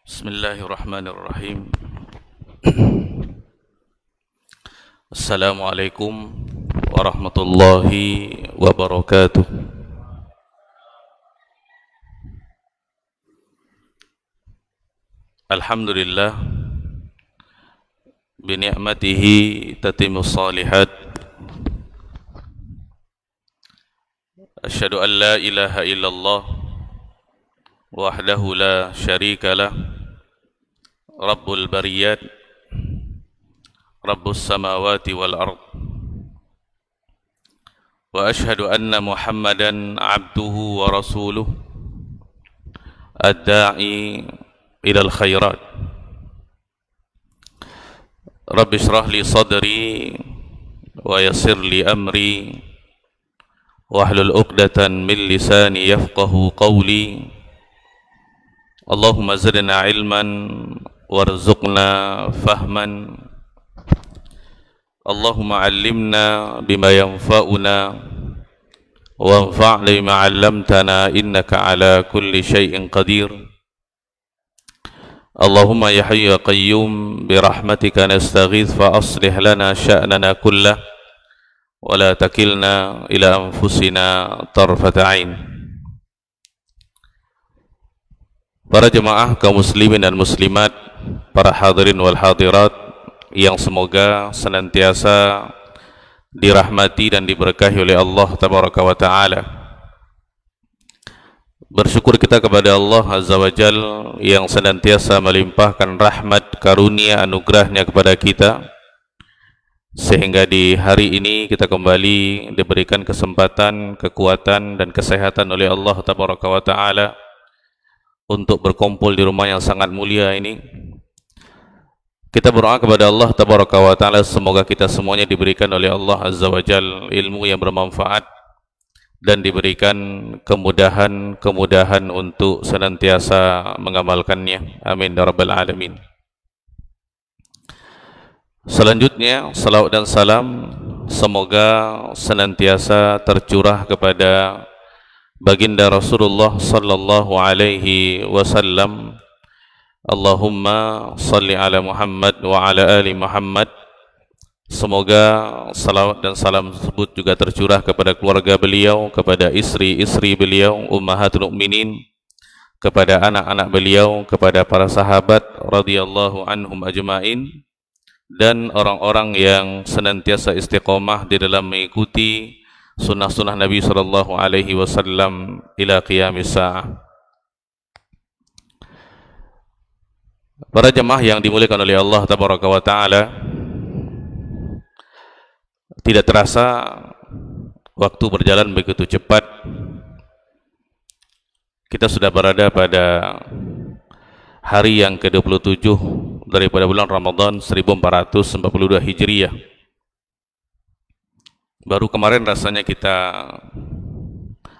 Bismillahirrahmanirrahim. Assalamualaikum warahmatullahi wabarakatuh. Alhamdulillah bini'matihi tatimmus salihat. Asyhadu an la ilaha illallah wahdahu la syarika lah. Rabbul bariyat, Rabbus samawati wal ard. Wa ashhadu anna Muhammadan abduhu wa rasuluh ad-da'i ilal khairat. Rabbi shrah li sadri wa yassir li amri wahlul 'uqdatan min lisani yafqahu qawli. Allahumma zidna ilman warzuqna fahman. Allahumma 'allimna bima yanfa'una wanfa'na bima 'allamtana innaka 'ala kulli syai'in qadir. Allahumma ya hayyu ya qayyum bi rahmatika nastaghits fa aslih lana sya'nana kullah wa la takilna ila anfusina tarfata 'ain. Para jemaah kaum muslimin dan muslimat, para hadirin wal hadirat yang semoga senantiasa dirahmati dan diberkahi oleh Allah tabaraka wa taala. Bersyukur kita kepada Allah azza wa jal yang senantiasa melimpahkan rahmat, karunia, anugerahnya kepada kita, sehingga di hari ini kita kembali diberikan kesempatan, kekuatan dan kesehatan oleh Allah tabaraka wa taala untuk berkumpul di rumah yang sangat mulia ini. Kita berdoa kepada Allah tabaraka wa taala semoga kita semuanya diberikan oleh Allah azza wa jal ilmu yang bermanfaat dan diberikan kemudahan untuk senantiasa mengamalkannya. Amin ya rabbal alamin. Selanjutnya, salawat dan salam semoga senantiasa tercurah kepada baginda Rasulullah sallallahu alaihi wasallam. Allahumma salli ala Muhammad wa ala ali Muhammad. Semoga salawat dan salam tersebut juga tercurah kepada keluarga beliau, kepada istri-istri beliau, ummahatul mukminin, kepada anak-anak beliau, kepada para sahabat radhiyallahu anhum ajmain, dan orang-orang yang senantiasa istiqomah di dalam mengikuti sunnah-sunnah Nabi sallallahu alaihi wasallam ila qiyamis sa'ah. Para jemaah yang dimuliakan oleh Allah tabaraka wa taala, tidak terasa waktu berjalan begitu cepat. Kita sudah berada pada hari yang ke-27 daripada bulan Ramadan 1442 Hijriah. Baru kemarin rasanya kita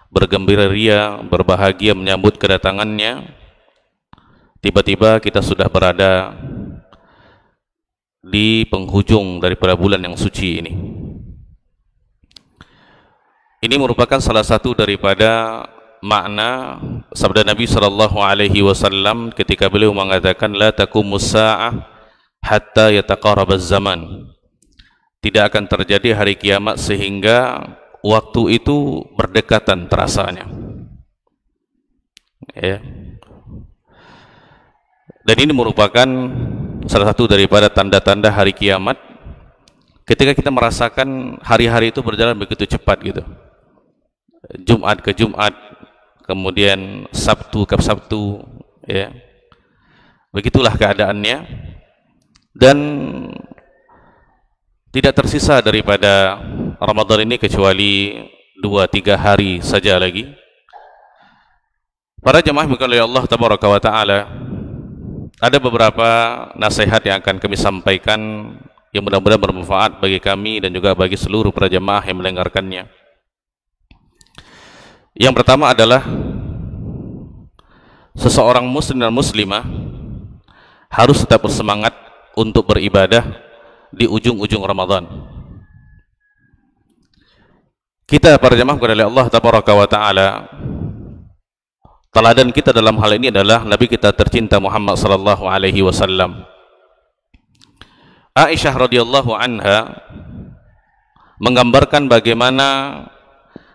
bergembira ria, berbahagia menyambut kedatangannya. Tiba-tiba kita sudah berada di penghujung daripada bulan yang suci ini. Ini merupakan salah satu daripada makna sabda Nabi sallallahu alaihi wasallam ketika beliau mengatakan la taqumus saa'ah hatta yataqarabaz zaman. Tidak akan terjadi hari kiamat sehingga waktu itu berdekatan terasanya. Ya. Dan ini merupakan salah satu daripada tanda-tanda hari kiamat, ketika kita merasakan hari-hari itu berjalan begitu cepat gitu. Jumat ke Jumat, kemudian Sabtu ke Sabtu, ya. Begitulah keadaannya. Dan tidak tersisa daripada Ramadan ini kecuali 2-3 hari saja lagi. Para jemaah yang oleh Allah tabaraka wa taala, ada beberapa nasihat yang akan kami sampaikan yang mudah-mudahan bermanfaat bagi kami dan juga bagi seluruh para jemaah yang mendengarkannya. Yang pertama adalah seseorang muslim dan muslimah harus tetap bersemangat untuk beribadah di ujung-ujung Ramadan. Kita para jemaah kepada Allah tabaraka wa taala teladan kita dalam hal ini adalah Nabi kita tercinta Muhammad sallallahu alaihi wasallam. Aisyah radhiyallahu anha menggambarkan bagaimana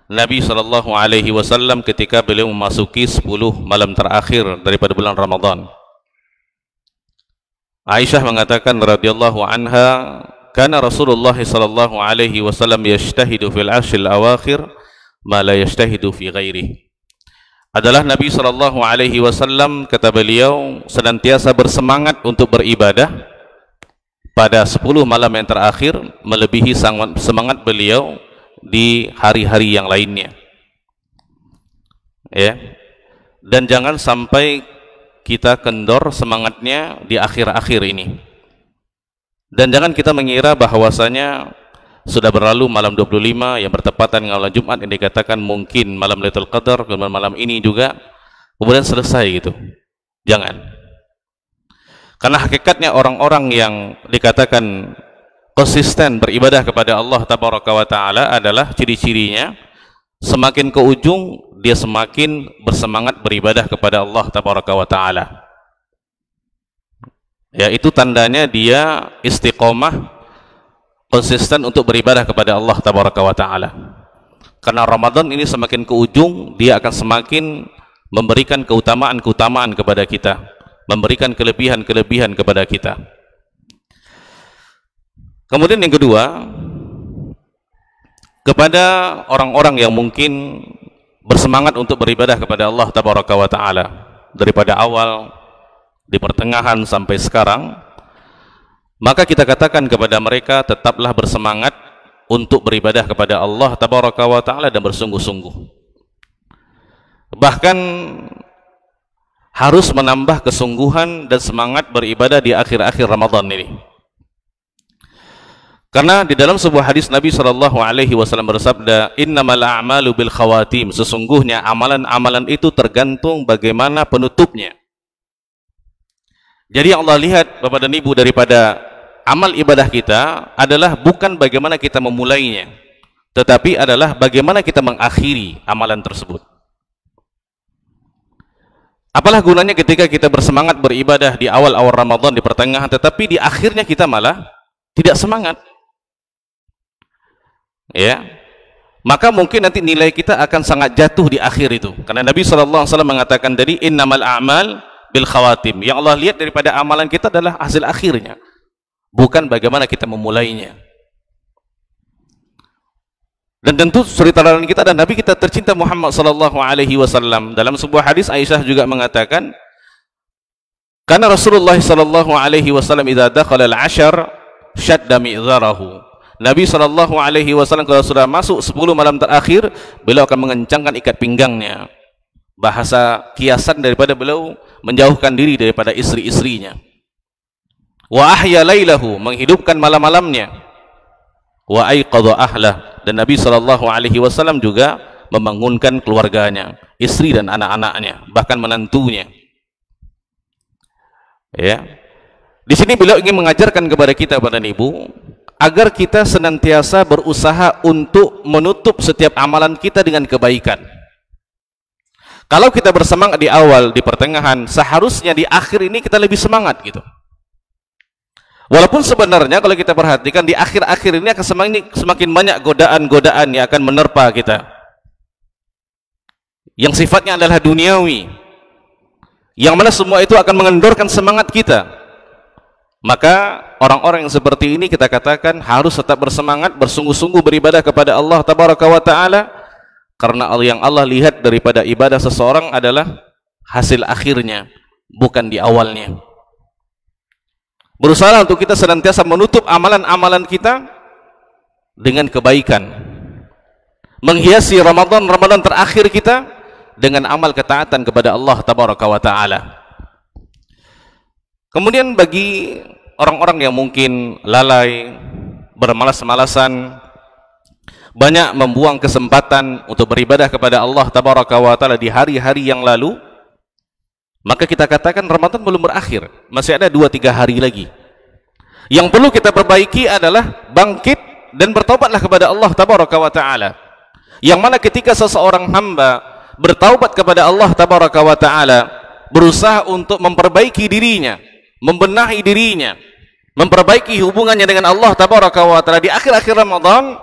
Nabi sallallahu alaihi wasallam ketika beliau memasuki 10 malam terakhir daripada bulan Ramadan. Aisyah mengatakan radhiyallahu anha, kana Rasulullah sallallahu alaihi wasallam yajtahidu fil ashril awakhir ma la yajtahidu fi ghairihi. Adalah Nabi sallallahu alaihi wasallam, kata beliau, senantiasa bersemangat untuk beribadah pada 10 malam yang terakhir melebihi semangat beliau di hari-hari yang lainnya. Ya. Dan jangan sampai kita kendor semangatnya di akhir-akhir ini. Dan jangan kita mengira bahwasanya sudah berlalu malam 25 yang bertepatan dengan malam Jumat yang dikatakan mungkin malam Lailatul Qadar, kemudian malam ini juga kemudian selesai gitu. Jangan. Karena hakikatnya orang-orang yang dikatakan konsisten beribadah kepada Allah Tabaraka wa Ta'ala adalah ciri-cirinya semakin ke ujung dia semakin bersemangat beribadah kepada Allah Tabaraka wa Ta'ala. Ya, itu tandanya dia istiqomah, konsisten untuk beribadah kepada Allah Tabaraka wa Ta'ala. Karena Ramadan ini semakin ke ujung dia akan semakin memberikan keutamaan-keutamaan kepada kita, memberikan kelebihan-kelebihan kepada kita. Kemudian yang kedua, kepada orang-orang yang mungkin bersemangat untuk beribadah kepada Allah Tabaraka wa Ta'ala daripada awal, di pertengahan sampai sekarang, maka kita katakan kepada mereka tetaplah bersemangat untuk beribadah kepada Allah Tabaraka wa Ta'ala dan bersungguh-sungguh. Bahkan harus menambah kesungguhan dan semangat beribadah di akhir-akhir Ramadan ini. Karena di dalam sebuah hadis Nabi sallallahu alaihi wasallam bersabda, "Innamal a'malu bil khawatim." Sesungguhnya amalan-amalan itu tergantung bagaimana penutupnya. Jadi Allah lihat Bapak dan Ibu daripada amal ibadah kita adalah bukan bagaimana kita memulainya, tetapi adalah bagaimana kita mengakhiri amalan tersebut. Apalah gunanya ketika kita bersemangat beribadah di awal-awal Ramadan, di pertengahan, tetapi di akhirnya kita malah tidak semangat. Ya, maka mungkin nanti nilai kita akan sangat jatuh di akhir itu. Karena Nabi SAW mengatakan tadi, innamal a'mal bil khawatim. Yang Allah lihat daripada amalan kita adalah hasil akhirnya, bukan bagaimana kita memulainya. Dan tentu suri teladan kita dan Nabi kita tercinta Muhammad SAW. Dalam sebuah hadis Aisyah juga mengatakan, karena Rasulullah SAW idza dakhala al-'ashr shadda mi'zarahu. Nabi SAW kalau sudah masuk 10 malam terakhir, beliau akan mengencangkan ikat pinggangnya. Bahasa kiasan daripada beliau menjauhkan diri daripada istri-istrinya. Wa ahya lailahu, menghidupkan malam-malamnya. Wa aiqadha ahlah, dan Nabi SAW juga membangunkan keluarganya, istri dan anak-anaknya, bahkan menantunya. Ya. Di sini beliau ingin mengajarkan kepada kita, Bapak dan Ibu, agar kita senantiasa berusaha untuk menutup setiap amalan kita dengan kebaikan. Kalau kita bersemangat di awal, di pertengahan, seharusnya di akhir ini kita lebih semangat gitu. Walaupun sebenarnya kalau kita perhatikan di akhir-akhir ini akan semakin banyak godaan-godaan yang akan menerpa kita, yang sifatnya adalah duniawi, yang mana semua itu akan mengendorkan semangat kita. Maka orang-orang yang seperti ini kita katakan harus tetap bersemangat, bersungguh-sungguh beribadah kepada Allah Tabaraka wa Ta'ala, karena yang Allah lihat daripada ibadah seseorang adalah hasil akhirnya, bukan di awalnya. Berusaha untuk kita senantiasa menutup amalan-amalan kita dengan kebaikan, menghiasi Ramadan terakhir kita dengan amal ketaatan kepada Allah Tabaraka wa Ta'ala. Kemudian bagi orang-orang yang mungkin lalai, bermalas-malasan, banyak membuang kesempatan untuk beribadah kepada Allah Tabaraka wa Ta'ala di hari-hari yang lalu, maka kita katakan Ramadan belum berakhir, masih ada 2-3 hari lagi. Yang perlu kita perbaiki adalah bangkit dan bertobatlah kepada Allah Tabaraka wa Ta'ala. Yang mana ketika seseorang hamba bertaubat kepada Allah tabaraka wa taala, berusaha untuk memperbaiki dirinya, membenahi dirinya, memperbaiki hubungannya dengan Allah tabaraka wa taala di akhir-akhir Ramadan,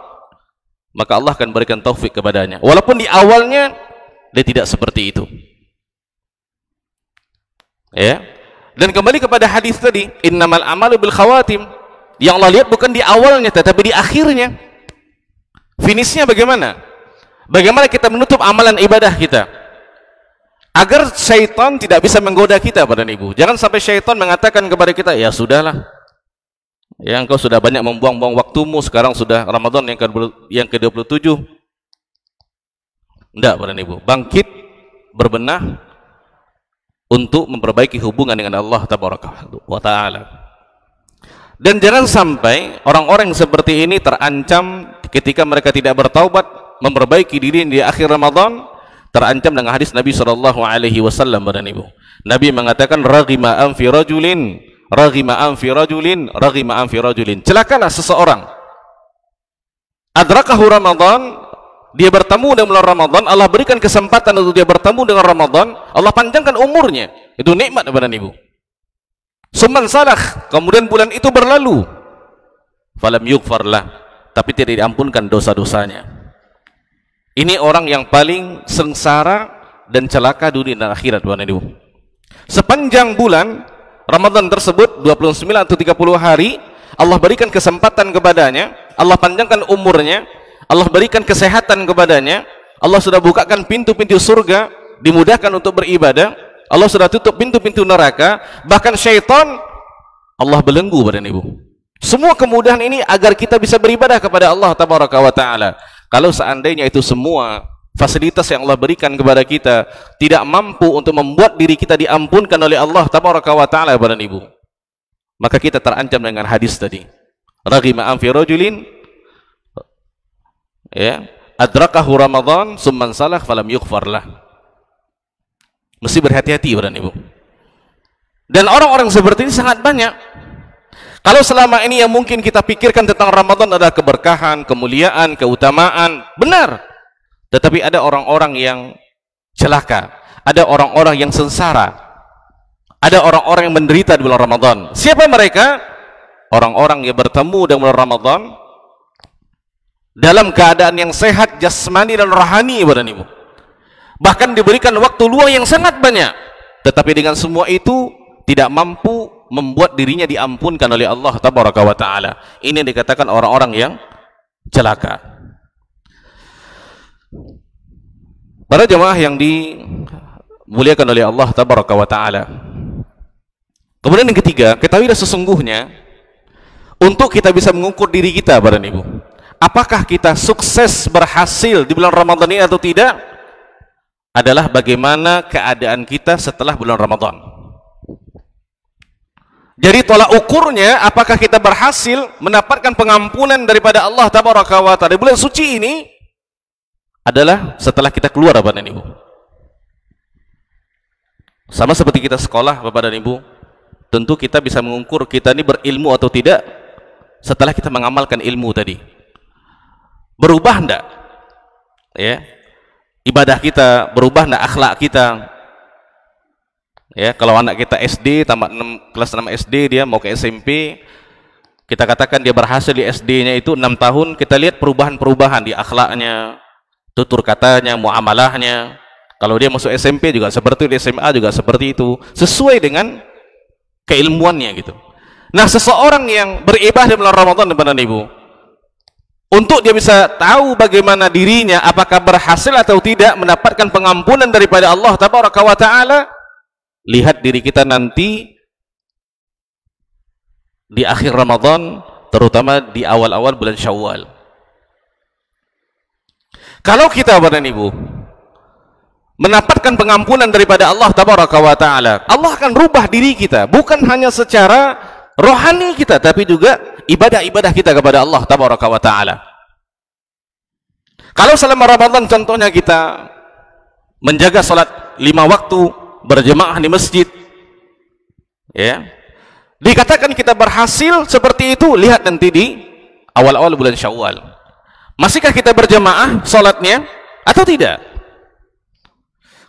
maka Allah akan berikan taufik kepadanya. Walaupun di awalnya dia tidak seperti itu. Ya. Dan kembali kepada hadis tadi, innamal amalu bil khawatim. Yang Allah lihat bukan di awalnya tetapi di akhirnya. Finishnya bagaimana? Bagaimana kita menutup amalan ibadah kita agar syaitan tidak bisa menggoda kita, Bapak dan Ibu. Jangan sampai syaitan mengatakan kepada kita, ya sudahlah, ya engkau sudah banyak membuang-buang waktumu, sekarang sudah Ramadan yang ke-27. Tidak, Bapak dan Ibu. Bangkit, berbenah untuk memperbaiki hubungan dengan Allah tabaraka wa taala. Dan jangan sampai orang-orang seperti ini terancam ketika mereka tidak bertaubat, memperbaiki diri di akhir Ramadan, terancam dengan hadis Nabi sallallahu alaihi wasallam, Bapak dan Ibu. Nabi mengatakan, raghima anfi rajulin, raghima anfi rajulin, raghima anfi rajulin. Celakalah seseorang adrakahu Ramadan, dia bertemu dengan bulan Ramadan, Allah berikan kesempatan untuk dia bertemu dengan Ramadan, Allah panjangkan umurnya. Itu nikmat, Bapak dan Ibu. Summan salah, kemudian bulan itu berlalu, falam yughfarlah, tapi tidak diampunkan dosa-dosanya. Ini orang yang paling sengsara dan celaka dunia dan akhirat, Bapak dan Ibu. Sepanjang bulan Ramadan tersebut, 29 atau 30 hari, Allah berikan kesempatan kepadanya, Allah panjangkan umurnya, Allah berikan kesehatan kepadanya, Allah sudah bukakan pintu-pintu surga, dimudahkan untuk beribadah, Allah sudah tutup pintu-pintu neraka, bahkan syaitan Allah belenggu, Bapak dan Ibu. Semua kemudahan ini agar kita bisa beribadah kepada Allah tabaraka wa taala. Kalau seandainya itu semua fasilitas yang Allah berikan kepada kita tidak mampu untuk membuat diri kita diampunkan oleh Allah tabaraka wa taala, Bapak dan Ibu, maka kita terancam dengan hadis tadi, raghima anfi rajulin, ya, adrakahu Ramadan summan salah falam yughfarlah. Mesti berhati-hati, Bapak dan Ibu. Dan orang-orang seperti ini sangat banyak. Kalau selama ini yang mungkin kita pikirkan tentang Ramadan adalah keberkahan, kemuliaan, keutamaan, benar. Tetapi ada orang-orang yang celaka, ada orang-orang yang sengsara, ada orang-orang yang menderita di bulan Ramadan. Siapa mereka? Orang-orang yang bertemu dengan bulan Ramadan dalam keadaan yang sehat jasmani dan rohani, Bapak dan Ibu. Bahkan diberikan waktu luang yang sangat banyak, tetapi dengan semua itu tidak mampu membuat dirinya diampunkan oleh Allah tabaraka wa taala. Ini dikatakan orang-orang yang celaka. Para jemaah yang dimuliakan oleh Allah tabaraka wa taala. Kemudian yang ketiga, ketahuilah sesungguhnya untuk kita bisa mengukur diri kita, Bapak dan Ibu, apakah kita sukses berhasil di bulan Ramadan ini atau tidak, adalah bagaimana keadaan kita setelah bulan Ramadan. Jadi tolak ukurnya apakah kita berhasil mendapatkan pengampunan daripada Allah tabaraka wa taala di bulan suci ini adalah setelah kita keluar, Bapak dan Ibu. Sama seperti kita sekolah, Bapak dan Ibu, tentu kita bisa mengukur kita ini berilmu atau tidak setelah kita mengamalkan ilmu tadi. Berubah enggak? Ya. Ibadah kita berubah enggak, akhlak kita? Ya, kalau anak kita SD tamat kelas 6 SD, dia mau ke SMP, kita katakan dia berhasil di SD-nya itu 6 tahun, kita lihat perubahan-perubahan di akhlaknya, tutur katanya, muamalahnya. Kalau dia masuk SMP juga seperti itu, di SMA juga seperti itu, sesuai dengan keilmuannya gitu. Nah, seseorang yang beribadah di bulan Ramadan, Bapak dan Ibu, untuk dia bisa tahu bagaimana dirinya apakah berhasil atau tidak mendapatkan pengampunan daripada Allah tabaraka wa taala, lihat diri kita nanti di akhir Ramadan, terutama di awal-awal bulan Syawal. Kalau kita, Bapak dan Ibu, mendapatkan pengampunan daripada Allah tabaraka wa taala, Allah akan rubah diri kita, bukan hanya secara rohani kita, tapi juga ibadah-ibadah kita kepada Allah tabaraka wa taala. Kalau selama Ramadan contohnya kita menjaga salat 5 waktu berjemaah di masjid, ya, dikatakan kita berhasil seperti itu, lihat nanti di awal-awal bulan Syawal. Masihkah kita berjemaah salatnya atau tidak?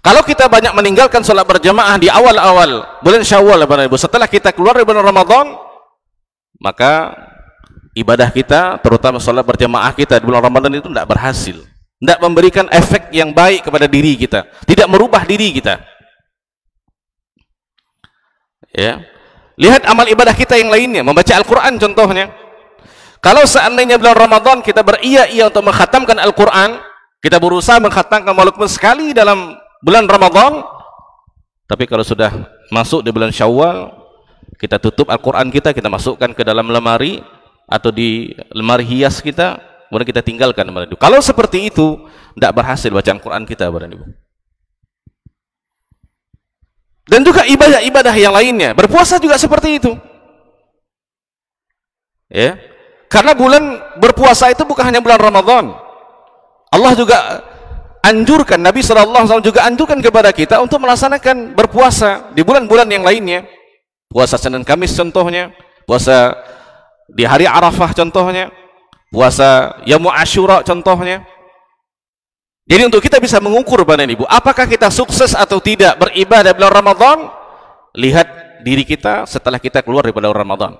Kalau kita banyak meninggalkan sholat berjamaah di awal-awal bulan Syawal, Bapak Ibu, setelah kita keluar dari bulan Ramadan, maka ibadah kita, terutama sholat berjamaah kita di bulan Ramadan itu tidak berhasil, tidak memberikan efek yang baik kepada diri kita, tidak merubah diri kita. Ya, lihat amal ibadah kita yang lainnya, membaca Al-Quran contohnya. Kalau seandainya bulan Ramadan kita beria-ia untuk mengkhatamkan Al-Quran, kita berusaha mengkhatamkan walaupun sekali dalam bulan Ramadan, tapi kalau sudah masuk di bulan Syawal, kita tutup Al-Quran kita masukkan ke dalam lemari atau di lemari hias kita, kemudian kita tinggalkan. Kalau seperti itu, tidak berhasil bacaan Quran kita, Bapak Ibu. Dan juga ibadah-ibadah yang lainnya, berpuasa juga seperti itu. Ya, karena bulan berpuasa itu bukan hanya bulan Ramadan. Allah juga anjurkan, Nabi SAW juga anjurkan kepada kita untuk melaksanakan berpuasa di bulan-bulan yang lainnya. Puasa Senin Kamis contohnya, puasa di hari Arafah contohnya, puasa Yaumul Asyura contohnya. Jadi untuk kita bisa mengukur, Bapak dan Ibu, apakah kita sukses atau tidak beribadah bulan Ramadan, lihat diri kita setelah kita keluar dari bulan Ramadan.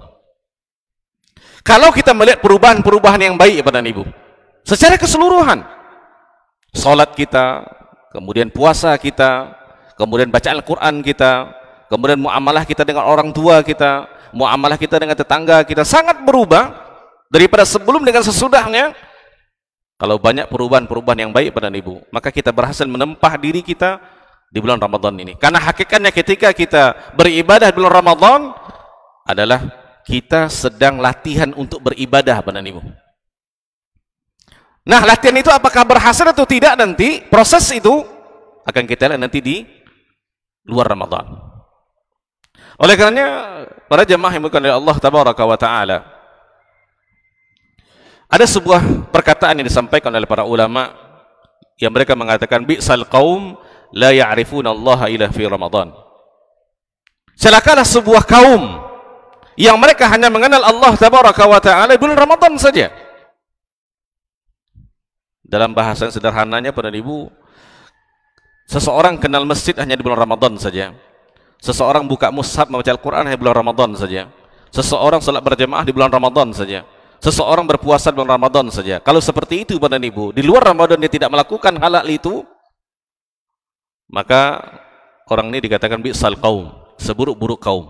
Kalau kita melihat perubahan-perubahan yang baik, Bapak dan Ibu, secara keseluruhan, salat kita, kemudian puasa kita, kemudian bacaan Al-Quran kita, kemudian muamalah kita dengan orang tua kita, muamalah kita dengan tetangga kita sangat berubah daripada sebelum dengan sesudahnya. Kalau banyak perubahan-perubahan yang baik, Bapak dan Ibu, maka kita berhasil menempah diri kita di bulan Ramadan ini. Karena hakikatnya ketika kita beribadah di bulan Ramadan adalah kita sedang latihan untuk beribadah, Bapak dan Ibu. Nah, latihan itu apakah berhasil atau tidak nanti, proses itu akan kita lihat nanti di luar Ramadan. Oleh karenanya, para jemaah yang dimuliakan oleh Allah Tabaraka wa Ta'ala, ada sebuah perkataan yang disampaikan oleh para ulama yang mereka mengatakan, bi'sal qaum la ya'rifuna Allah illa fi Ramadan. Celakalah sebuah kaum yang mereka hanya mengenal Allah Tabaraka wa Ta'ala di bulan Ramadan saja. Dalam bahasa sederhananya, Bapak dan Ibu, seseorang kenal masjid hanya di bulan Ramadan saja. Seseorang buka mushaf membaca Al-Quran hanya di bulan Ramadan saja. Seseorang salat berjamaah di bulan Ramadan saja. Seseorang berpuasa di bulan Ramadan saja. Kalau seperti itu, Bapak dan Ibu, di luar Ramadan dia tidak melakukan hal itu, maka orang ini dikatakan bi'sal qaum, seburuk-buruk kaum.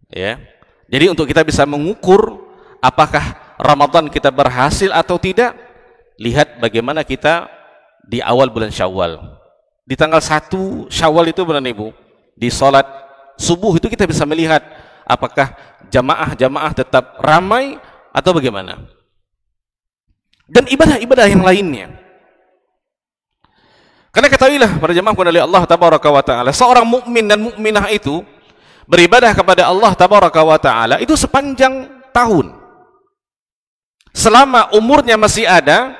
Ya. Jadi untuk kita bisa mengukur apakah Ramadan kita berhasil atau tidak, lihat bagaimana kita di awal bulan Syawal. Di tanggal 1 Syawal itu, Bapak dan Ibu, di salat subuh itu kita bisa melihat apakah jamaah-jamaah tetap ramai atau bagaimana. Dan ibadah-ibadah yang lainnya. Karena ketahuilah para jamaah oleh Allah Tabaraka wa Ta'ala, seorang mukmin dan mukminah itu beribadah kepada Allah Tabaraka wa Ta'ala itu sepanjang tahun. Selama umurnya masih ada,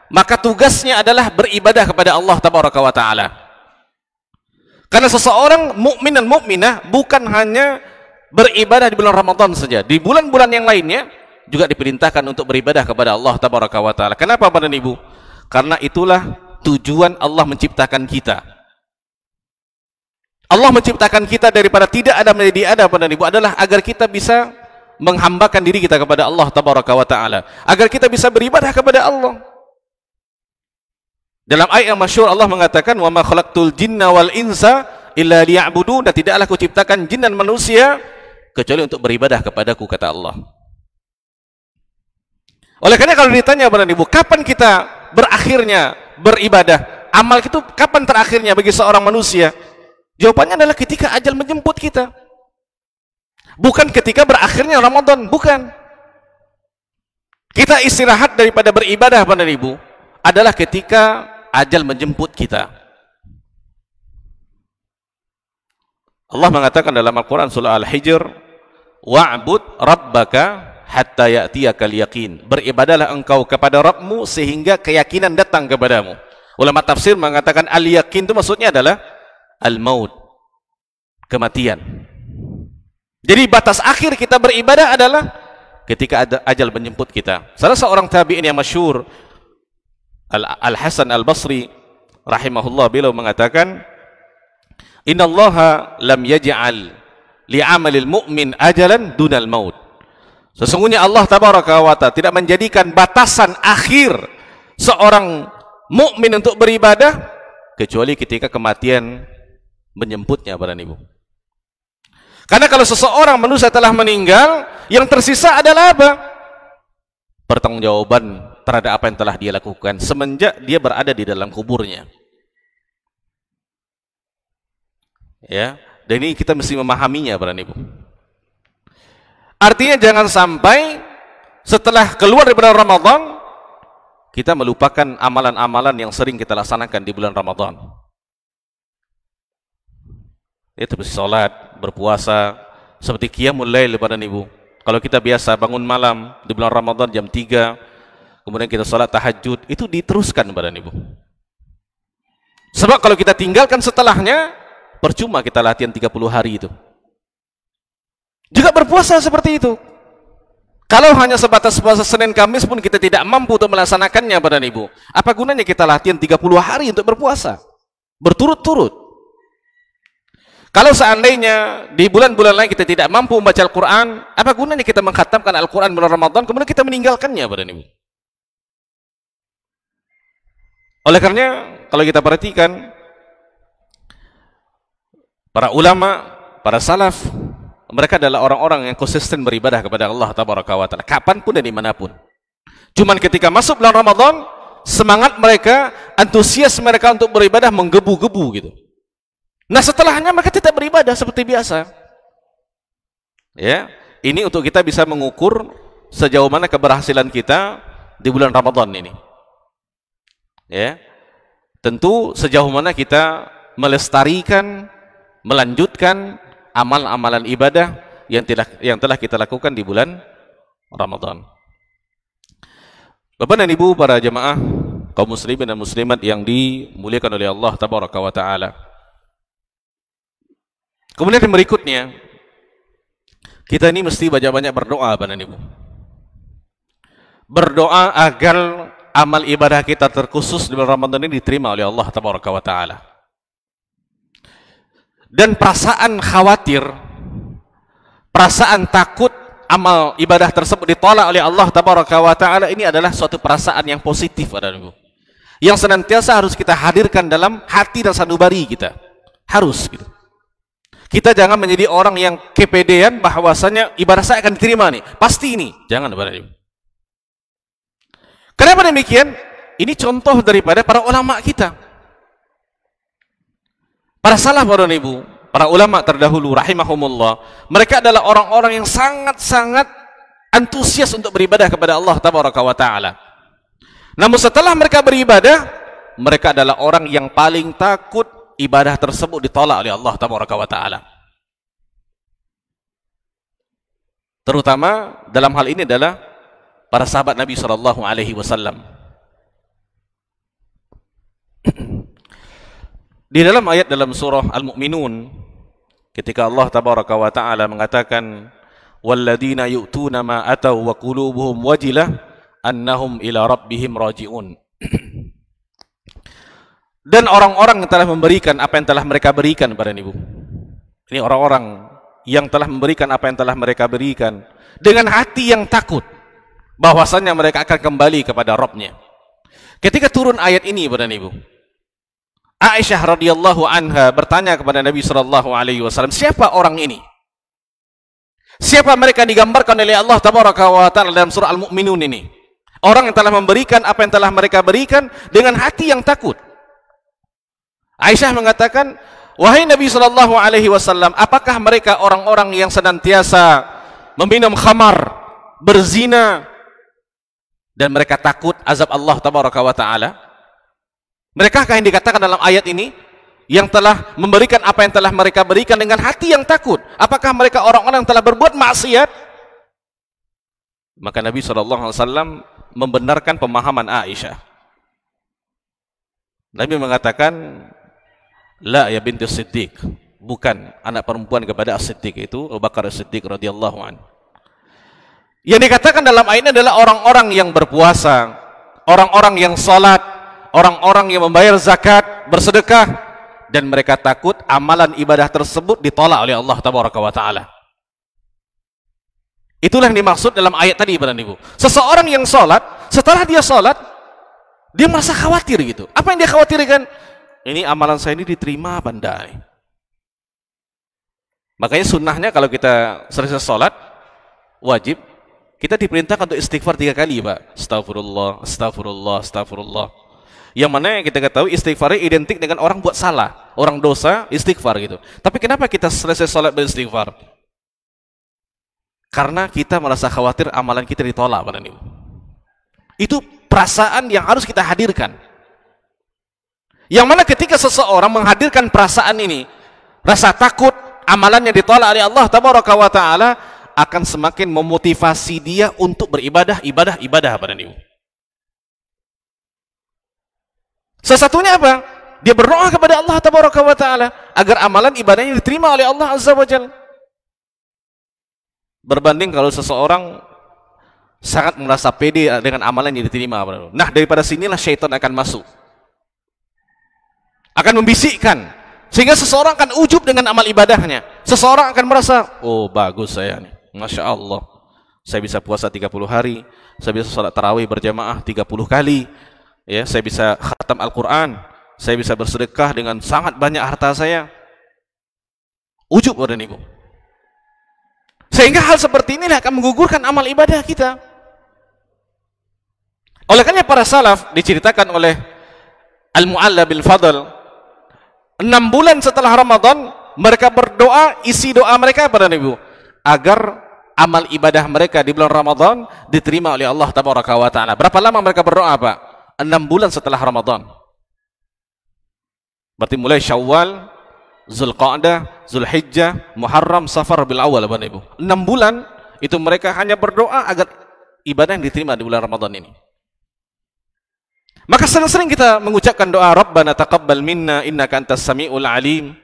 maka tugasnya adalah beribadah kepada Allah Tabaraka wa Ta'ala. Karena seseorang mukmin dan mukminah bukan hanya beribadah di bulan Ramadan saja, di bulan-bulan yang lainnya juga diperintahkan untuk beribadah kepada Allah Tabaraka wa Ta'ala. Kenapa, Bapak dan Ibu? Karena itulah tujuan Allah menciptakan kita. Allah menciptakan kita daripada tidak ada menjadi ada, Bapak dan Ibu, adalah agar kita bisa menghambakan diri kita kepada Allah Tabaraka wa Ta'ala, agar kita bisa beribadah kepada Allah. Dalam ayat yang masyhur Allah mengatakan, wa ma khalaqtul jinna wal insa illa liya'budun, dan tidaklah kuciptakan jin dan manusia kecuali untuk beribadah kepadaku, kata Allah. Oleh karena kalau ditanya, Bapak dan Ibu, kapan kita berakhirnya beribadah, amal itu kapan terakhirnya bagi seorang manusia? Jawabannya adalah ketika ajal menjemput kita. Bukan ketika berakhirnya Ramadan, bukan. Kita istirahat daripada beribadah, Bapak dan Ibu, adalah ketika ajal menjemput kita. Allah mengatakan dalam Al-Quran surah Al-Hijr, wa'bud rabbaka hatta ya'tiyakal yaqin. Beribadahlah engkau kepada Rabbmu sehingga keyakinan datang kepadamu. Ulama tafsir mengatakan al-yaqin itu maksudnya adalah al-maut, kematian. Jadi batas akhir kita beribadah adalah ketika ajal menjemput kita. Salah seorang tabi'in yang masyhur, Al-Hasan Al-Basri rahimahullah, beliau mengatakan, innallaha lam yaj'al li'amalil mu'min ajalan dunal maut. Sesungguhnya Allah tabaraka wa ta'ala tidak menjadikan batasan akhir seorang mukmin untuk beribadah kecuali ketika kematian menjemputnya, Bapak Ibu. Karena kalau seseorang manusia telah meninggal, yang tersisa adalah apa? Pertanggungjawaban terhadap apa yang telah dia lakukan semenjak dia berada di dalam kuburnya. Ya, dan ini kita mesti memahaminya, Bapak Ibu. Artinya jangan sampai setelah keluar dari bulan Ramadan kita melupakan amalan-amalan yang sering kita laksanakan di bulan Ramadan. Itu sholat, berpuasa, seperti qiyamul lail, Bapak Ibu. Kalau kita biasa bangun malam di bulan Ramadan jam 3, kemudian kita sholat tahajud, itu diteruskan, Bapak Ibu. Sebab kalau kita tinggalkan setelahnya, percuma kita latihan 30 hari itu. Juga berpuasa seperti itu. Kalau hanya sebatas puasa Senin Kamis pun kita tidak mampu untuk melaksanakannya, Bapak Ibu. Apa gunanya kita latihan 30 hari untuk berpuasa berturut-turut? Kalau seandainya di bulan-bulan lain kita tidak mampu membaca Al-Quran, apa gunanya kita mengkhatamkan Al-Quran bulan Ramadan kemudian kita meninggalkannya, Bapak Ibu? Oleh karena kalau kita perhatikan para ulama, para salaf, mereka adalah orang-orang yang konsisten beribadah kepada Allah tabaraka wa ta'ala kapanpun dan dimanapun. Cuman ketika masuk bulan Ramadan, semangat mereka, antusias mereka untuk beribadah menggebu-gebu gitu. Nah setelahnya mereka tidak beribadah seperti biasa. Ya, ini untuk kita bisa mengukur sejauh mana keberhasilan kita di bulan Ramadan ini. Ya, tentu sejauh mana kita melestarikan, melanjutkan amal-amalan ibadah yang telah kita lakukan di bulan Ramadan. Bapak dan Ibu para jemaah kaum muslimin dan muslimat yang dimuliakan oleh Allah tabaraka wa taala. Kemudian yang berikutnya, kita ini mesti banyak-banyak berdoa, Bapak dan Ibu. Berdoa agar amal ibadah kita terkhusus di bulan Ramadan ini diterima oleh Allah tabaraka wa taala. Dan perasaan khawatir, perasaan takut amal ibadah tersebut ditolak oleh Allah tabaraka wa ta'ala, ini adalah suatu perasaan yang positif, yang senantiasa harus kita hadirkan dalam hati dan sanubari kita. Harus gitu. Kita jangan menjadi orang yang kepedean bahwasanya ibadah saya akan diterima nih, pasti ini. Jangan, Bapak Ibu. Kenapa demikian? Ini contoh daripada para ulama kita. Para salaf, Bapak Ibu, para ulama terdahulu rahimahumullah, mereka adalah orang-orang yang sangat-sangat antusias untuk beribadah kepada Allah tabaraka wa taala. Namun setelah mereka beribadah, mereka adalah orang yang paling takut ibadah tersebut ditolak oleh Allah tabaraka wa taala. Terutama dalam hal ini adalah para sahabat Nabi sallallahu alaihi wasallam. Di dalam ayat dalam surah Al-Mu'minun, ketika Allah tabaraka wa ta'ala mengatakan walladzina yu'tuna ma ataw wa qulubuhum wajilah annahum ila rabbihim raji'un. Dan orang-orang yang telah memberikan apa yang telah mereka berikan, Bapak Ibu. Ini orang-orang yang telah memberikan apa yang telah mereka berikan dengan hati yang takut bahwasanya mereka akan kembali kepada Rabb-nya. Ketika turun ayat ini, Bapak Ibu, Aisyah radhiyallahu anha bertanya kepada Nabi sallallahu alaihi wasallam, siapa orang ini? Siapa mereka digambarkan oleh Allah tabaraka wa taala dalam surah Al-Mu'minun ini? Orang yang telah memberikan apa yang telah mereka berikan dengan hati yang takut. Aisyah mengatakan, wahai Nabi sallallahu alaihi wasallam, apakah mereka orang-orang yang senantiasa meminum khamar, berzina, dan mereka takut azab Allah tabaraka wa taala? Mereka yang dikatakan dalam ayat ini yang telah memberikan apa yang telah mereka berikan dengan hati yang takut? Apakah mereka orang-orang yang telah berbuat maksiat? Maka Nabi SAW membenarkan pemahaman Aisyah. Nabi mengatakan, la ya binti Siddiq, bukan anak perempuan kepada As-Siddiq, itu Abu Bakar As-Siddiq radhiyallahu anhu. Yang dikatakan dalam ayat ini adalah orang-orang yang berpuasa, orang-orang yang salat, orang-orang yang membayar zakat, bersedekah, dan mereka takut amalan ibadah tersebut ditolak oleh Allah Tabaraka wa Ta'ala. Itulah yang dimaksud dalam ayat tadi, Bapak dan Ibu. Seseorang yang sholat, setelah dia sholat, dia merasa khawatir gitu. Apa yang dia khawatirkan? Ini amalan saya ini diterima bandai. Makanya sunnahnya kalau kita selesai sholat, wajib kita diperintahkan untuk istighfar 3 kali, Pak. Astagfirullah, astagfirullah, astagfirullah. Yang mana yang kita ketahui istighfarnya identik dengan orang buat salah, orang dosa, istighfar gitu. Tapi kenapa kita selesai sholat beristighfar? Karena kita merasa khawatir amalan kita ditolak, Pak. Itu perasaan yang harus kita hadirkan. Yang mana ketika seseorang menghadirkan perasaan ini, rasa takut amalannya ditolak oleh Allah Tabaraka wa Ta'ala, akan semakin memotivasi dia untuk beribadah, ibadah pada niu. Salah satunya apa? Dia berdoa kepada Allah Tabaraka wa Ta'ala agar amalan ibadahnya diterima oleh Allah Azza wa Jalla. Berbanding kalau seseorang sangat merasa pede dengan amalan yang diterima. Nah, daripada sinilah syaitan akan masuk, akan membisikkan, sehingga seseorang akan ujub dengan amal ibadahnya. Seseorang akan merasa, oh bagus saya nih, Masya Allah, saya bisa puasa 30 hari, saya bisa sholat tarawih berjamaah 30 kali, ya, saya bisa khatam Al-Quran, saya bisa bersedekah dengan sangat banyak harta saya. Ujub, Bapak dan Ibu. Sehingga hal seperti ini akan menggugurkan amal ibadah kita. Oleh karena para salaf diceritakan oleh Al-Mu'alla bil Fadl, 6 bulan setelah Ramadan mereka berdoa, isi doa mereka pada Ibu, agar amal ibadah mereka di bulan Ramadan diterima oleh Allah Tabaraka wa Ta'ala. Berapa lama mereka berdoa, Pak? 6 bulan setelah Ramadan. Berarti mulai Syawal, Zulqa'dah, Zulhijjah, Muharram, Safar, Rabiul Awal, Bapak Ibu. 6 bulan itu mereka hanya berdoa agar ibadah yang diterima di bulan Ramadan ini. Maka sering-sering kita mengucapkan doa Rabbana taqabbal minna innaka antas samiul alim.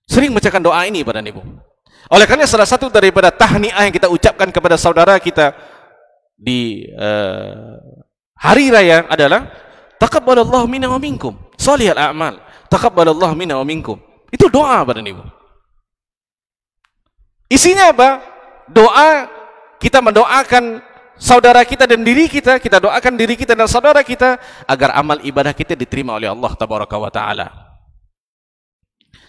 Sering mengucapkan doa ini, Bapak dan Ibu. Oleh karena salah satu daripada tahniah yang kita ucapkan kepada saudara kita di hari raya adalah taqabbalallahu minna wa minkum shalihal a'mal. Taqabbalallahu minna wa minkum. Itu doa, Bapak dan Ibu. Isinya apa? Doa, kita mendoakan saudara kita dan diri kita, kita doakan diri kita dan saudara kita agar amal ibadah kita diterima oleh Allah Tabaraka wa Ta'ala.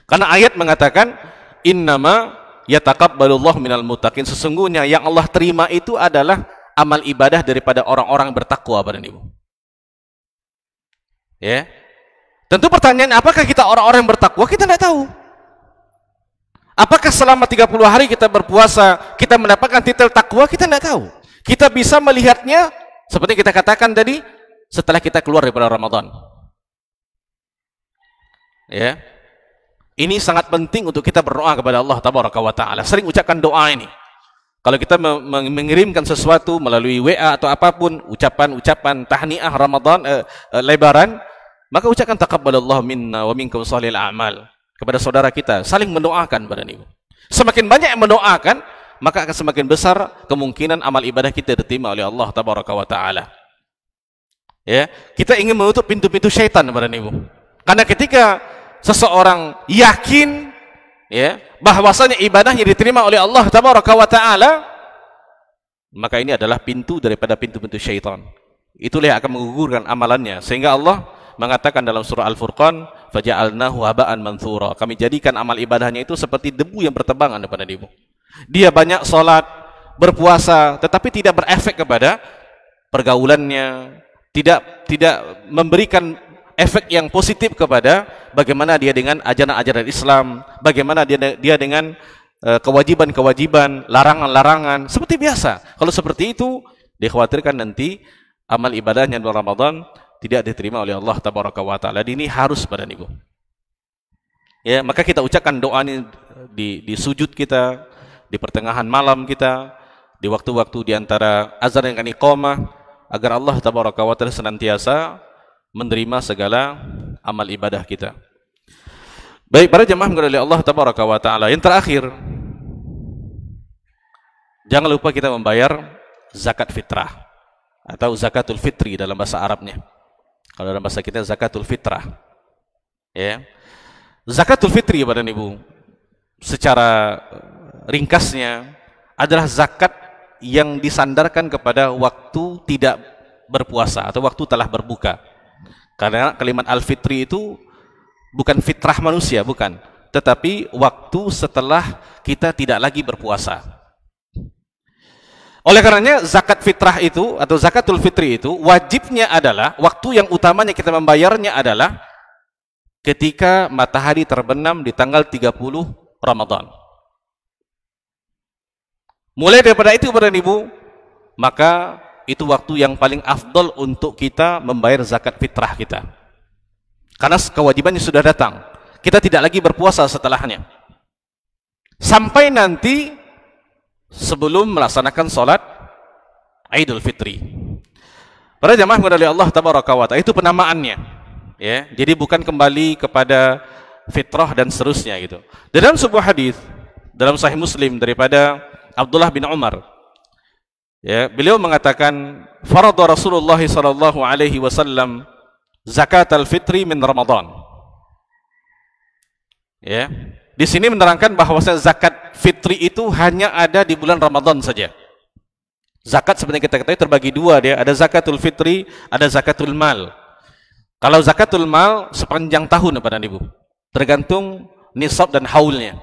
Karena ayat mengatakan innama yataqabbalullahu minal muttaqin, sesungguhnya yang Allah terima itu adalah amal ibadah daripada orang-orang bertakwa, Bapak dan Ibu. Ya. Tentu pertanyaan, apakah kita orang-orang yang bertakwa? Kita tidak tahu. Apakah selama 30 hari kita berpuasa kita mendapatkan titel takwa? Kita tidak tahu. Kita bisa melihatnya seperti kita katakan tadi setelah kita keluar daripada Ramadan. Ya. Ini sangat penting untuk kita berdoa kepada Allah Tabaraka wa Ta'ala. Sering ucapkan doa ini. Kalau kita mengirimkan sesuatu melalui WA atau apapun, ucapan-ucapan tahniah Ramadan, lebaran, maka ucapkan taqabbalallahu minna wa minkum shalihal a'mal kepada saudara kita, saling mendoakan, Bapak dan Ibu. Semakin banyak yang mendoakan, maka akan semakin besar kemungkinan amal ibadah kita diterima oleh Allah Tabaraka wa Ta'ala. Ya, kita ingin menutup pintu-pintu syaitan, Bapak dan Ibu. Karena ketika seseorang yakin, ya, bahwasanya ibadahnya diterima oleh Allah Tabaraka wa Ta'ala, maka ini adalah pintu daripada pintu-pintu syaitan. Itulah yang akan menggugurkan amalannya. Sehingga Allah mengatakan dalam surah Al-Furqan, faja'alnahu haba'an manthura. Kami jadikan amal ibadahnya itu seperti debu yang bertebangan, kepada Ibu. Dia banyak sholat, berpuasa, tetapi tidak berefek kepada pergaulannya, tidak memberikan efek yang positif kepada bagaimana dia dengan ajaran-ajaran Islam, bagaimana dia dengan kewajiban-kewajiban, larangan-larangan, seperti biasa. Kalau seperti itu, dikhawatirkan nanti amal ibadahnya dalam Ramadan tidak diterima oleh Allah Tabaraka wa Ta'ala. Ini harus, pada Ibu. Ya, maka kita ucapkan doa ini di sujud kita, di pertengahan malam kita, di waktu-waktu di antara azan dengan iqamah, agar Allah Tabaraka wa Ta'ala senantiasa menerima segala amal ibadah kita. Baik, para jemaah yang oleh Allah Tabaraka wa Ta'ala. Yang terakhir, jangan lupa kita membayar zakat fitrah atau zakatul fitri dalam bahasa Arabnya. Kalau dalam bahasa kita zakatul fitrah. Ya. Zakatul fitri Bapak dan Ibu, secara ringkasnya adalah zakat yang disandarkan kepada waktu tidak berpuasa atau waktu telah berbuka. Karena kalimat al-fitri itu bukan fitrah manusia, bukan, tetapi waktu setelah kita tidak lagi berpuasa. Oleh karenanya zakat fitrah itu atau zakatul fitri itu wajibnya adalah, waktu yang utamanya kita membayarnya adalah ketika matahari terbenam di tanggal 30 Ramadan. Mulai daripada itu Bapak dan Ibu, maka itu waktu yang paling afdol untuk kita membayar zakat fitrah kita. Karena kewajibannya sudah datang. Kita tidak lagi berpuasa setelahnya. Sampai nanti sebelum melaksanakan sholat Idul Fitri. Para jamaah dari Allah Tabaraka wa Ta'ala, itu penamaannya. Ya, jadi bukan kembali kepada fitrah dan seterusnya gitu. Dalam sebuah hadis dalam Sahih Muslim daripada Abdullah bin Umar, ya, beliau mengatakan, "Farada Rasulullah sallallahu alaihi wasallam zakat al-fitri min Ramadan." Ya, di sini menerangkan bahwa zakat fitri itu hanya ada di bulan Ramadan saja. Zakat sebenarnya kita ketahui terbagi dua, dia ada zakatul fitri, ada zakatul mal. Kalau zakatul mal sepanjang tahun Bapak dan Ibu, tergantung nisab dan haulnya.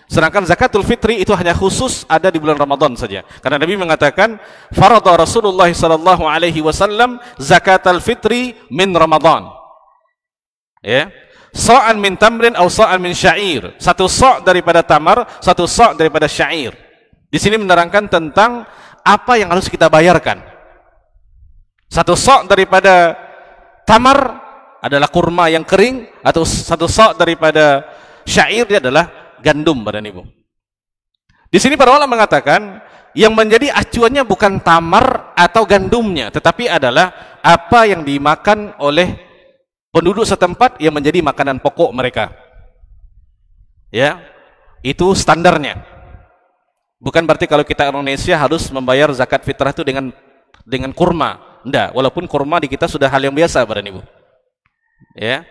Sedangkan zakatul fitri itu hanya khusus ada di bulan Ramadan saja. Karena Nabi mengatakan, "Farada Rasulullah sallallahu alaihi wasallam zakatul fitri min Ramadan." Ya. Sa'an min tamrin atau sa'an min syair. Satu sa' daripada tamar, satu sa' daripada syair. Di sini menerangkan tentang apa yang harus kita bayarkan. Satu sa' daripada tamar adalah kurma yang kering, atau satu sa' daripada syair dia adalah gandum Bapak dan Ibu. Di sini para ulama mengatakan yang menjadi acuannya bukan tamar atau gandumnya, tetapi adalah apa yang dimakan oleh penduduk setempat yang menjadi makanan pokok mereka. Ya, itu standarnya. Bukan berarti kalau kita Indonesia harus membayar zakat fitrah itu dengan kurma. Enggak, walaupun kurma di kita sudah hal yang biasa Bapak dan Ibu. Ya.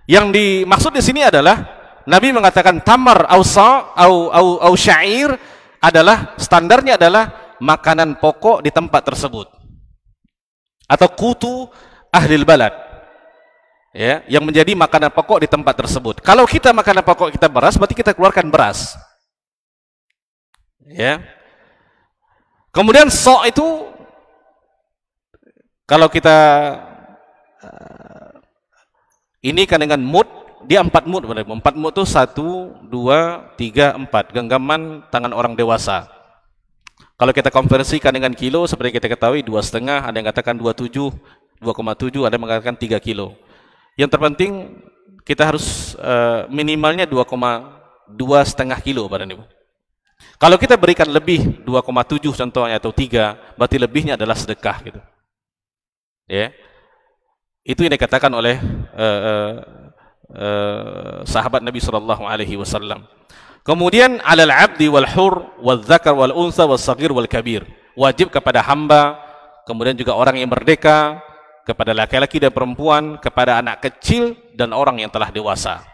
Yang dimaksud di sini adalah Nabi mengatakan tamar au syair adalah standarnya adalah makanan pokok di tempat tersebut. Atau kutu ahlil balad. Ya, yang menjadi makanan pokok di tempat tersebut. Kalau kita makanan pokok kita beras, berarti kita keluarkan beras. Ya. Kemudian itu kalau kita ini kan dengan mud, dia 4 mud. 4 mud itu 1, 2, 3, 4. Genggaman tangan orang dewasa. Kalau kita konversikan dengan kilo, seperti kita ketahui 2,5, ada yang katakan 2,7, 2,7, ada yang mengatakan 3 kilo. Yang terpenting kita harus minimalnya 2,5 kilo Bapak dan Ibu. Kalau kita berikan lebih 2,7 contohnya atau 3, berarti lebihnya adalah sedekah gitu. Ya. Itu yang dikatakan oleh sahabat Nabi sallallahu alaihi wasallam. Kemudian alal abdi wal hur wal dzakar wal unsa wal saghir wal kabir. Wajib kepada hamba, kemudian juga orang yang merdeka, kepada laki-laki dan perempuan, kepada anak kecil dan orang yang telah dewasa.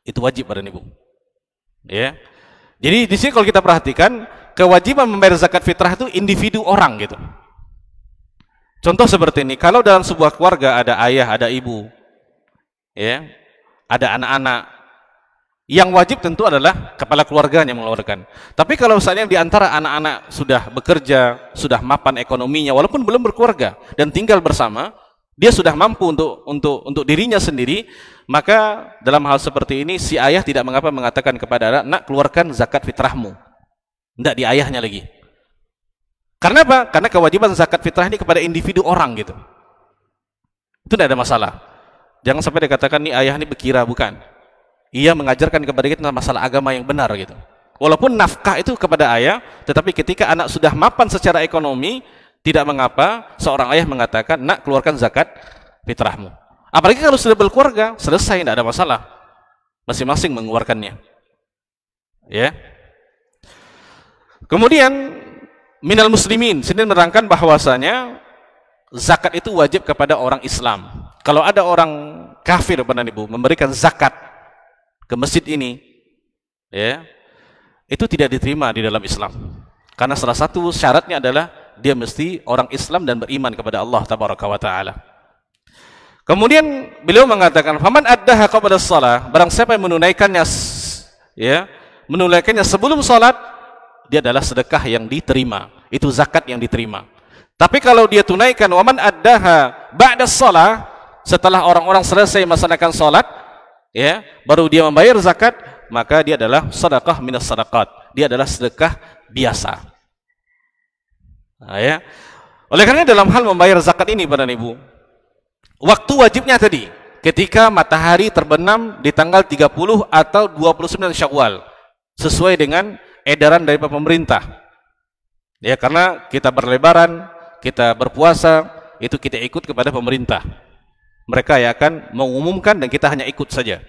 Itu wajib Bapak dan Ibu. Ya. Jadi di sini kalau kita perhatikan, kewajiban membayar zakat fitrah itu individu orang gitu. Contoh seperti ini, kalau dalam sebuah keluarga ada ayah, ada ibu, ya, ada anak-anak, yang wajib tentu adalah kepala keluarganya mengeluarkan. Tapi kalau misalnya di antara anak-anak sudah bekerja, sudah mapan ekonominya, walaupun belum berkeluarga dan tinggal bersama, dia sudah mampu untuk dirinya sendiri, maka dalam hal seperti ini si ayah tidak mengapa mengatakan kepada anak, "Nak, keluarkan zakat fitrahmu." Tidak di ayahnya lagi. Karena apa? Karena kewajiban zakat fitrah ini kepada individu orang gitu. Itu tidak ada masalah. Jangan sampai dikatakan nih ayah ini berkira, bukan. Ia mengajarkan kepada kita masalah agama yang benar gitu. Walaupun nafkah itu kepada ayah, tetapi ketika anak sudah mapan secara ekonomi, tidak mengapa seorang ayah mengatakan, "Nak, keluarkan zakat fitrahmu." Apalagi kalau sudah berkeluarga, selesai, tidak ada masalah. Masing-masing mengeluarkannya. Ya. Kemudian minal muslimin, sini menerangkan bahwasanya zakat itu wajib kepada orang Islam. Kalau ada orang kafir Bapak dan Ibu memberikan zakat ke masjid ini, ya, itu tidak diterima di dalam Islam. Karena salah satu syaratnya adalah dia mesti orang Islam dan beriman kepada Allah Tabaraka wa Ta'ala. Kemudian beliau mengatakan, "Faman addaha qabla shalah," barang siapa yang menunaikannya, ya, menunaikannya sebelum salat, dia adalah sedekah yang diterima. Itu zakat yang diterima. Tapi kalau dia tunaikan waman addaha ba'da shalah, setelah orang-orang selesai melaksanakan salat, ya, baru dia membayar zakat, maka dia adalah sedekah minas sadaqat. Dia adalah sedekah biasa. Nah, ya. Oleh karena dalam hal membayar zakat ini Bapak dan Ibu, waktu wajibnya tadi ketika matahari terbenam di tanggal 30 atau 29 Syawal sesuai dengan edaran dari pemerintah. Ya, karena kita berlebaran, kita berpuasa, itu kita ikut kepada pemerintah. Mereka yang akan mengumumkan dan kita hanya ikut saja.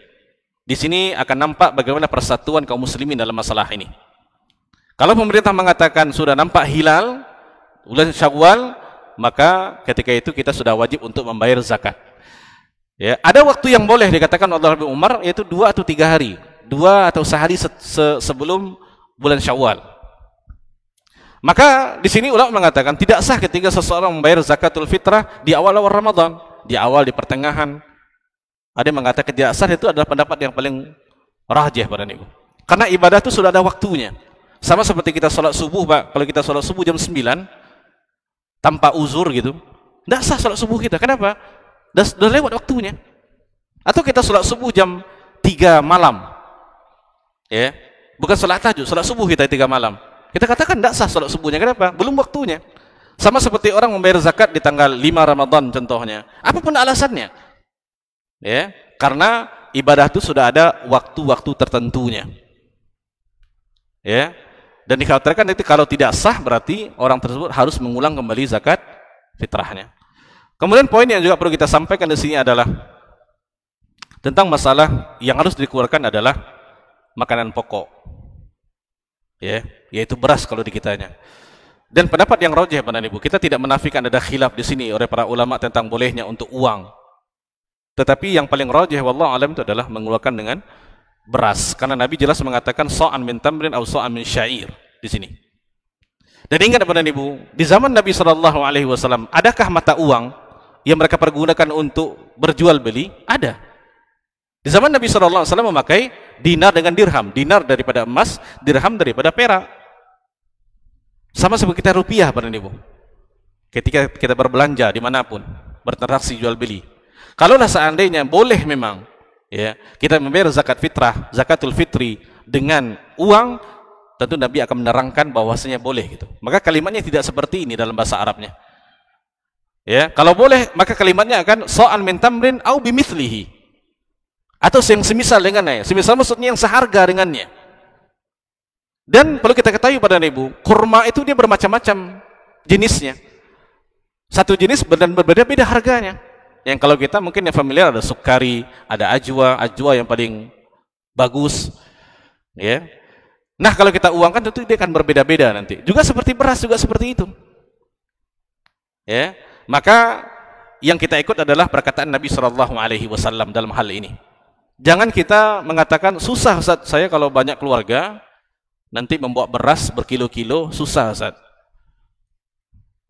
Di sini akan nampak bagaimana persatuan kaum muslimin dalam masalah ini. Kalau pemerintah mengatakan sudah nampak hilal bulan Syawal, maka ketika itu kita sudah wajib untuk membayar zakat. Ya, ada waktu yang boleh dikatakan oleh Ibnu Umar, yaitu 2 atau 3 hari, 2 atau sehari sebelum bulan Syawal. Maka di sini ulama mengatakan tidak sah ketika seseorang membayar zakatul fitrah di awal-awal Ramadan, di awal, di pertengahan. Ada yang mengatakan tidak sah, itu adalah pendapat yang paling rajih Bapak dan Ibu. Karena ibadah itu sudah ada waktunya. Sama seperti kita sholat subuh Pak, kalau kita sholat subuh jam 9 tanpa uzur gitu, tidak sah sholat subuh kita. Kenapa? Sudah lewat waktunya. Atau kita sholat subuh jam 3 malam, ya, bukan sholat tahajud, sholat subuh kita 3 malam. Kita katakan tidak sah sholat subuhnya. Kenapa? Belum waktunya. Sama seperti orang membayar zakat di tanggal 5 Ramadan contohnya. Apapun alasannya, ya, karena ibadah itu sudah ada waktu-waktu tertentunya, ya. Dan dikhawatirkan itu kalau tidak sah berarti orang tersebut harus mengulang kembali zakat fitrahnya. Kemudian poin yang juga perlu kita sampaikan di sini adalah tentang masalah yang harus dikeluarkan adalah makanan pokok, ya, yaitu beras kalau di kitanya. Dan pendapat yang rajih Bapak dan Ibu, kita tidak menafikan ada khilaf di sini oleh para ulama tentang bolehnya untuk uang. Tetapi yang paling rajih wallahu alam itu adalah mengeluarkan dengan beras, karena Nabi jelas mengatakan sa'an min tamrin atau sa'an min syair di sini. Dan ingat Bapak dan Ibu, di zaman Nabi SAW, adakah mata uang yang mereka pergunakan untuk berjual beli? Ada. Di zaman Nabi SAW memakai dinar dengan dirham, dinar daripada emas, dirham daripada perak. Sama seperti kita rupiah Bapak dan Ibu. Ketika kita berbelanja dimanapun, bertransaksi jual beli, kalaulah seandainya boleh memang, ya, kita membayar zakat fitrah, zakatul fitri dengan uang, tentu Nabi akan menerangkan bahwasanya boleh gitu. Maka kalimatnya tidak seperti ini dalam bahasa Arabnya. Ya, kalau boleh maka kalimatnya akan sa'an min tamrin au bimithlihi. Atau yang semisal dengannya. Semisal maksudnya yang seharga dengannya. Dan perlu kita ketahui pada Ibu, kurma itu dia bermacam-macam jenisnya. Satu jenis dan berbeda-beda harganya. Yang kalau kita mungkin yang familiar ada sukari, ada ajwa yang paling bagus, ya. Nah, kalau kita uangkan tentu dia akan berbeda-beda nanti. Juga seperti beras juga seperti itu. Ya, maka yang kita ikut adalah perkataan Nabi SAW dalam hal ini. Jangan kita mengatakan susah Ustaz, saya kalau banyak keluarga nanti membawa beras berkilo-kilo susah Ustaz.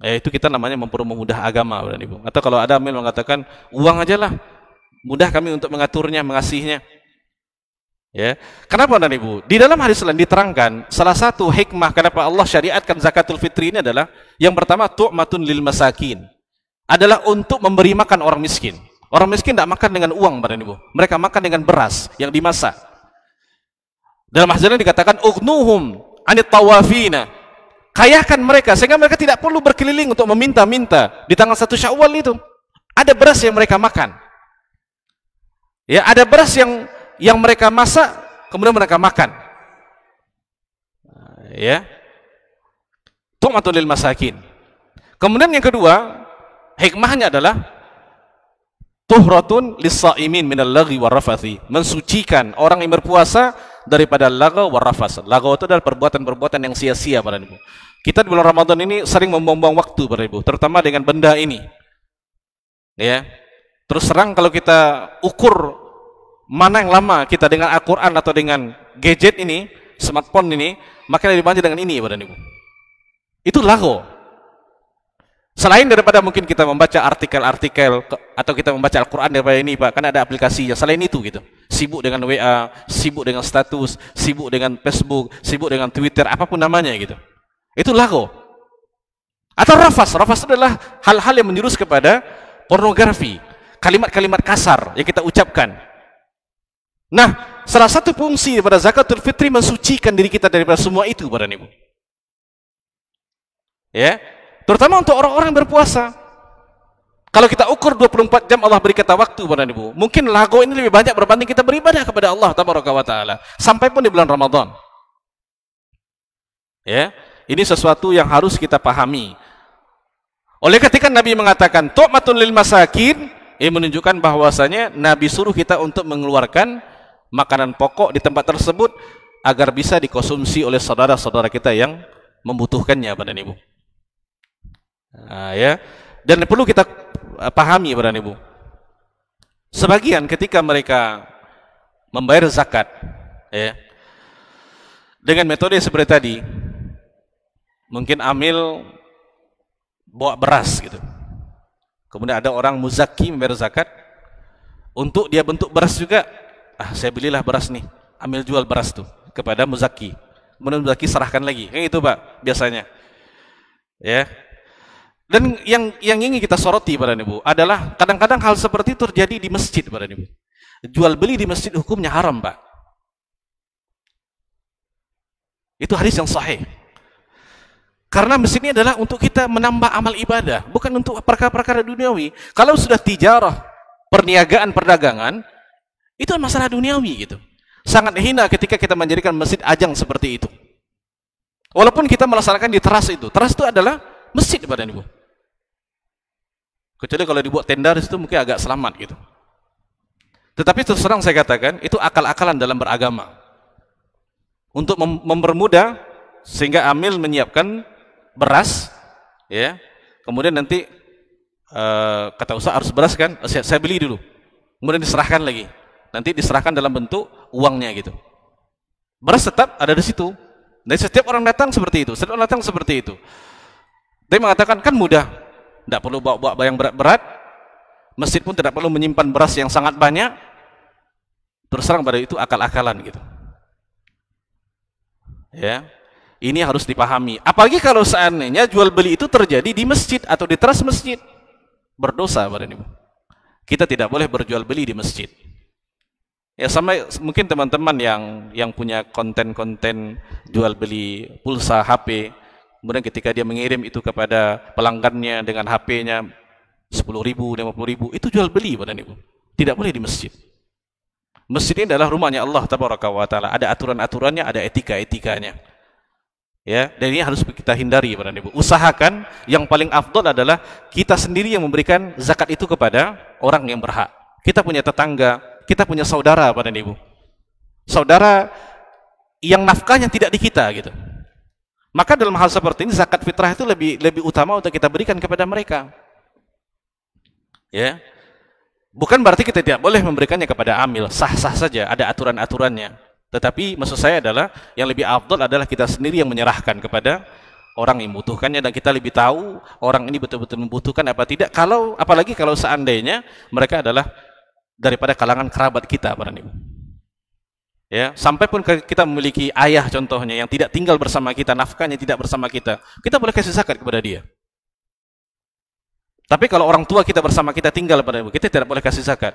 Itu kita namanya mempermudah agama, Ibu. Atau kalau ada amil mengatakan uang aja lah, mudah kami untuk mengaturnya, mengasihnya. Ya, kenapa Ibu? Di dalam hadis lain diterangkan salah satu hikmah kenapa Allah syariatkan zakatul fitri ini adalah yang pertama tu'matun lil masakin, adalah untuk memberi makan orang miskin. Orang miskin tidak makan dengan uang, Ibu. Mereka makan dengan beras yang dimasak. Dalam hadis lain dikatakan ughnuhum anit tawafina, kayakan mereka sehingga mereka tidak perlu berkeliling untuk meminta-minta di tanggal 1 Syawal itu. Ada beras yang mereka makan. Ya, ada beras yang mereka masak kemudian mereka makan. Ya. Tu'matul lil masakin. Kemudian yang kedua, hikmahnya adalah tuhratun lis-sha'imin minal laghi war-rafathi, mensucikan orang yang berpuasa daripada lagha war-rafas. Lagha itu adalah perbuatan-perbuatan yang sia-sia, para Ibu. Kita di bulan Ramadan ini sering membuang-buang waktu, para Ibu, terutama dengan benda ini. Ya. Terus terang kalau kita ukur mana yang lama kita dengan Al-Quran atau dengan gadget ini, smartphone ini, maka lebih banyak dengan ini, Bapak Ibu. Itu lago. Selain daripada mungkin kita membaca artikel-artikel atau kita membaca Al-Quran daripada ini, Pak, kan ada aplikasinya. Selain itu gitu, sibuk dengan WA, sibuk dengan status, sibuk dengan Facebook, sibuk dengan Twitter, apapun namanya gitu. Itu lago. Atau rafas. Rafas adalah hal-hal yang menjurus kepada pornografi, kalimat-kalimat kasar yang kita ucapkan. Nah, salah satu fungsi daripada zakatul fitri mensucikan diri kita daripada semua itu, Bapak Ibu. Ya, terutama untuk orang-orang yang berpuasa. Kalau kita ukur 24 jam Allah beri kita waktu, Bapak Ibu, mungkin lagu ini lebih banyak berbanding kita beribadah kepada Allah Tabaraka wa Ta'ala, sampai pun di bulan Ramadan. Ya, ini sesuatu yang harus kita pahami. Oleh ketika Nabi mengatakan tu'matun lil masakin, ini menunjukkan bahwasanya Nabi suruh kita untuk mengeluarkan makanan pokok di tempat tersebut agar bisa dikonsumsi oleh saudara-saudara kita yang membutuhkannya, Bapak Ibu. Nah, ya. Dan perlu kita pahami, Bapak Ibu. Sebagian ketika mereka membayar zakat, ya, dengan metode seperti tadi, mungkin amil bawa beras gitu. Kemudian ada orang muzaki membayar zakat, untuk dia bentuk beras juga, saya belilah beras nih, ambil jual beras tuh kepada muzaki. Kemudian muzaki serahkan lagi. Kayak gitu, Pak, biasanya. Ya. Dan yang ingin kita soroti, Bapak Ibu, adalah kadang-kadang hal seperti itu terjadi di masjid, Bapak Ibu. Jual beli di masjid hukumnya haram, Pak. Itu hadis yang sahih. Karena masjid ini adalah untuk kita menambah amal ibadah, bukan untuk perkara-perkara duniawi. Kalau sudah tijarah, perniagaan, perdagangan, itu masalah duniawi gitu. Sangat hina ketika kita menjadikan masjid ajang seperti itu. Walaupun kita melaksanakan di teras itu. Teras itu adalah masjid, Bapak Ibu. Kecuali kalau dibuat tenda di situ mungkin agak selamat gitu. Tetapi terus terang saya katakan, itu akal-akalan dalam beragama. Untuk mempermudah sehingga amil menyiapkan beras, ya. Kemudian nanti kata usaha harus beras kan, saya beli dulu. Kemudian diserahkan lagi. Nanti diserahkan dalam bentuk uangnya gitu. Beras tetap ada di situ. Dan setiap orang datang seperti itu. Setiap orang datang seperti itu. Dia mengatakan kan mudah, tidak perlu bawa yang berat-berat. Masjid pun tidak perlu menyimpan beras yang sangat banyak. Terus terang pada itu akal-akalan gitu. Ya, ini harus dipahami. Apalagi kalau seandainya jual beli itu terjadi di masjid atau di teras masjid, berdosa, Bapak Ibu. Kita tidak boleh berjual beli di masjid. Ya, sampai mungkin teman-teman yang punya konten-konten jual beli pulsa HP, kemudian ketika dia mengirim itu kepada pelanggannya dengan HP-nya 10.000, 50.000, itu jual beli, Bapak Ibu. Tidak boleh di masjid. Masjid ini adalah rumahnya Allah Tabaraka wa Ta'ala. Ada aturan-aturannya, ada etika-etikanya. Ya, dan ini harus kita hindari, Bapak Ibu. Usahakan yang paling afdol adalah kita sendiri yang memberikan zakat itu kepada orang yang berhak. Kita punya tetangga, kita punya saudara, Bapak Ibu. Saudara yang nafkahnya tidak di kita gitu. Maka dalam hal seperti ini zakat fitrah itu lebih utama untuk kita berikan kepada mereka. Ya. Bukan berarti kita tidak boleh memberikannya kepada amil, sah-sah saja, ada aturan-aturannya. Tetapi maksud saya adalah yang lebih afdal adalah kita sendiri yang menyerahkan kepada orang yang membutuhkannya, dan kita lebih tahu orang ini betul-betul membutuhkan apa tidak. Apalagi kalau seandainya mereka adalah daripada kalangan kerabat kita, Bapak Ibu. Ya, sampai pun kita memiliki ayah contohnya yang tidak tinggal bersama kita, nafkahnya tidak bersama kita boleh kasih zakat kepada dia. Tapi kalau orang tua kita bersama kita tinggal, pada ibu, kita tidak boleh kasih zakat.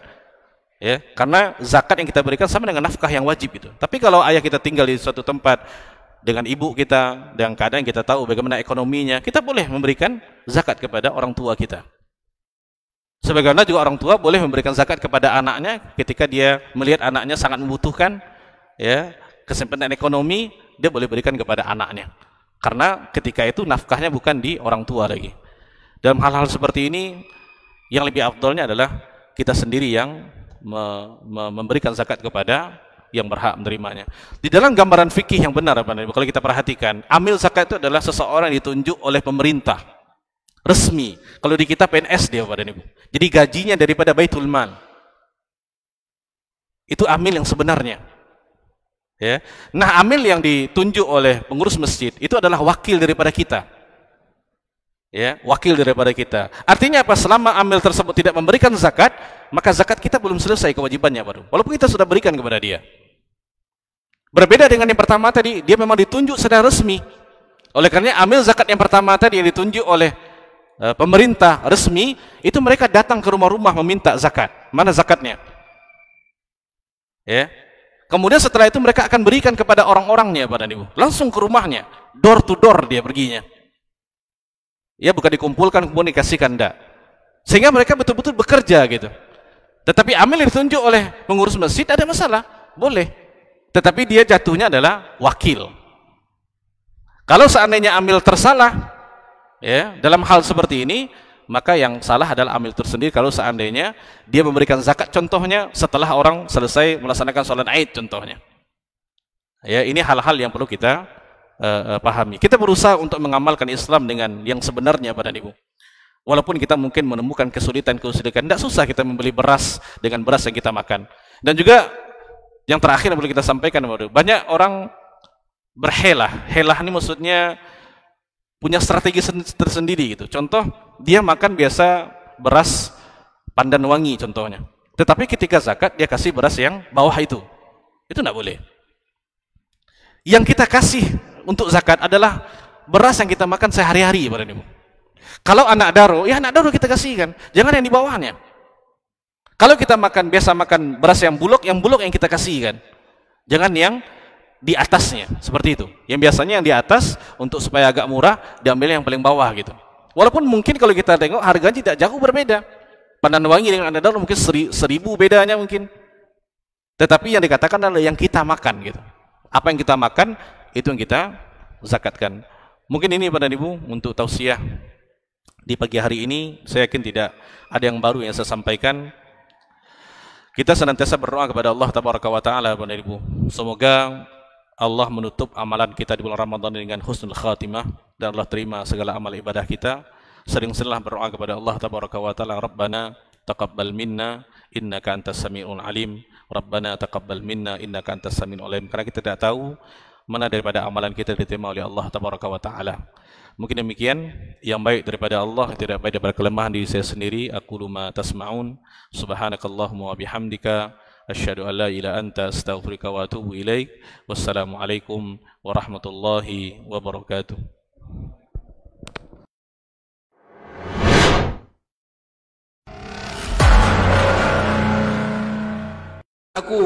Ya, karena zakat yang kita berikan sama dengan nafkah yang wajib itu. Tapi kalau ayah kita tinggal di suatu tempat dengan ibu kita, dengan keadaan kita tahu bagaimana ekonominya, kita boleh memberikan zakat kepada orang tua kita. Sebagaimana juga orang tua boleh memberikan zakat kepada anaknya ketika dia melihat anaknya sangat membutuhkan, ya, kesempatan ekonomi, dia boleh berikan kepada anaknya. Karena ketika itu nafkahnya bukan di orang tua lagi. Dalam hal-hal seperti ini, yang lebih afdolnya adalah kita sendiri yang memberikan zakat kepada yang berhak menerimanya. Di dalam gambaran fikih yang benar, kalau kita perhatikan, amil zakat itu adalah seseorang yang ditunjuk oleh pemerintah resmi. Kalau di kita PNS dia Bapak dan Ibu. Jadi gajinya daripada Baitul Mal. Itu amil yang sebenarnya. Ya. Nah, amil yang ditunjuk oleh pengurus masjid itu adalah wakil daripada kita. Ya, wakil daripada kita. Artinya apa? Selama amil tersebut tidak memberikan zakat, maka zakat kita belum selesai kewajibannya baru. Walaupun kita sudah berikan kepada dia. Berbeda dengan yang pertama tadi, dia memang ditunjuk secara resmi. Oleh karena amil zakat yang pertama tadi yang ditunjuk oleh pemerintah resmi, itu mereka datang ke rumah-rumah meminta zakat. Mana zakatnya? Ya. Kemudian setelah itu mereka akan berikan kepada orang-orangnya Bapak dan Ibu. Langsung ke rumahnya, door to door dia perginya. Ya, bukan dikumpulkan kemudian dikasihkan, enggak. Sehingga mereka betul-betul bekerja gitu. Tetapi amil yang ditunjuk oleh pengurus masjid ada masalah, boleh. Tetapi dia jatuhnya adalah wakil. Kalau seandainya amil tersalah, ya, dalam hal seperti ini, maka yang salah adalah amil tersendiri. Kalau seandainya dia memberikan zakat, contohnya setelah orang selesai melaksanakan sholat Aid, contohnya. Ya, ini hal-hal yang perlu kita pahami. Kita berusaha untuk mengamalkan Islam dengan yang sebenarnya Bapak dan Ibu. Walaupun kita mungkin menemukan kesulitan-kesulitan, tidak susah kita membeli beras dengan beras yang kita makan. Dan juga yang terakhir yang perlu kita sampaikan, banyak orang berhelah. Helah ini maksudnya punya strategi tersendiri gitu. Contoh, dia makan biasa beras pandan wangi contohnya. Tetapi ketika zakat dia kasih beras yang bawah itu. Itu tidak boleh. Yang kita kasih untuk zakat adalah beras yang kita makan sehari-hari Bapak dan Ibu. Kalau anak daro, ya anak daro kita kasihkan, jangan yang di bawahnya. Kalau kita biasa makan beras yang bulog yang kita kasihkan. Jangan yang di atasnya, seperti itu. Yang biasanya yang di atas untuk supaya agak murah, diambil yang paling bawah gitu. Walaupun mungkin kalau kita tengok harganya tidak jauh berbeda. Pandan wangi dengan anak daro mungkin 1000 bedanya mungkin. Tetapi yang dikatakan adalah yang kita makan gitu. Apa yang kita makan itu yang kita zakatkan. Mungkin ini Bapak dan Ibu untuk tausiah di pagi hari ini. Saya yakin tidak ada yang baru yang saya sampaikan. Kita senantiasa berdoa kepada Allah Tabaraka wa Ta'ala Bapak dan Ibu. Semoga Allah menutup amalan kita di bulan Ramadan dengan husnul khatimah dan Allah terima segala amal ibadah kita. Sering-seringlah berdoa kepada Allah Tabaraka wa Ta'ala, Rabbana taqabbal minna innaka antas samiul alim. Rabbana taqabbal minna innaka antas samiul alim. Karena kita tidak tahu mana daripada amalan kita diterima oleh Allah Tabaraka wa Ta'ala. Mungkin demikian, yang baik daripada Allah, tidak baik daripada kelemahan diri saya sendiri. Aqulu ma tasma'un, subhanakallahumma wa bihamdika, asyhadu an la ilaha anta astaghfiruka wa atubu ilaik. Wassalamualaikum warahmatullahi wabarakatuh. Aku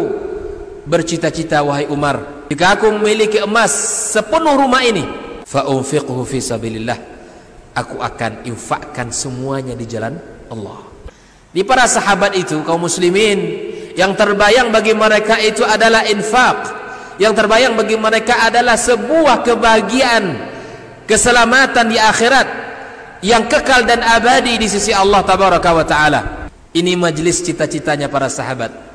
bercita-cita wahai Umar, jika aku memiliki emas sepenuh rumah ini, fa unfiqhu fi sabilillah, aku akan infakkan semuanya di jalan Allah. Di para sahabat itu, kaum muslimin, yang terbayang bagi mereka itu adalah infak. Yang terbayang bagi mereka adalah sebuah kebahagiaan, keselamatan di akhirat yang kekal dan abadi di sisi Allah Tabaraka wa Ta'ala. Ini majlis cita-citanya para sahabat.